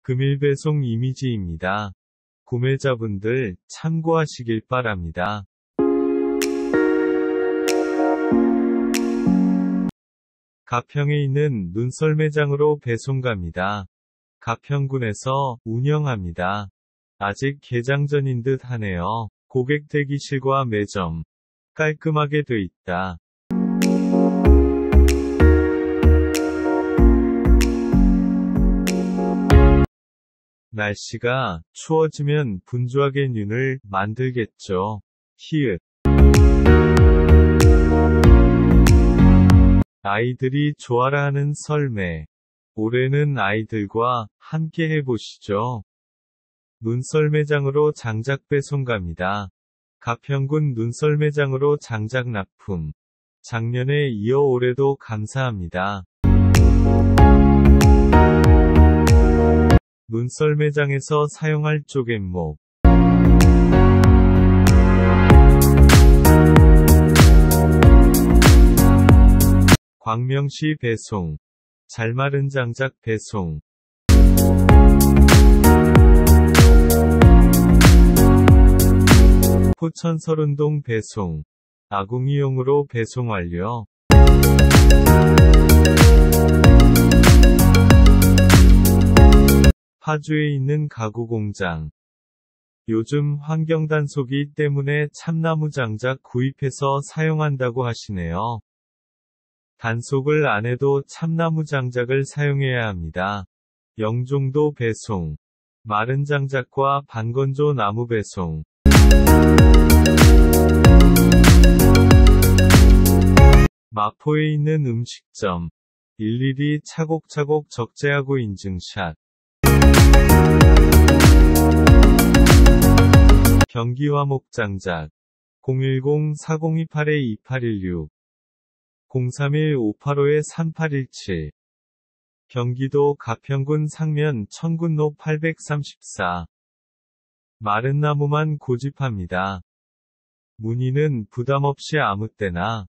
금일 배송 이미지입니다. 구매자분들 참고하시길 바랍니다. 가평에 있는 눈썰 매장으로 배송 갑니다. 가평군에서 운영합니다. 아직 개장 전인 듯 하네요. 고객 대기실과 매점 깔끔하게 돼 있다. 날씨가 추워지면 분주하게 눈을 만들겠죠. 히읗. 아이들이 좋아라 하는 썰매. 올해는 아이들과 함께 해보시죠. 눈썰 매장으로 장작 배송 갑니다. 가평군 눈썰 매장으로 장작 납품. 작년에 이어 올해도 감사합니다. 눈썰 매장에서 사용할 쪼갯목. 광명시 배송. 잘 마른 장작 배송. 포천 설운동 배송. 아궁이용으로 배송 완료. 파주에 있는 가구 공장. 요즘 환경 단속이 때문에 참나무 장작 구입해서 사용한다고 하시네요. 단속을 안 해도 참나무 장작을 사용해야 합니다. 영종도 배송. 마른 장작과 반건조 나무 배송. 마포에 있는 음식점. 일일이 차곡차곡 적재하고 인증샷. 경기 화목장작. 010-4028-2816 031-585-3817 경기도 가평군 상면 천군로 834 마른 나무만 고집합니다. 문의는 부담없이 아무 때나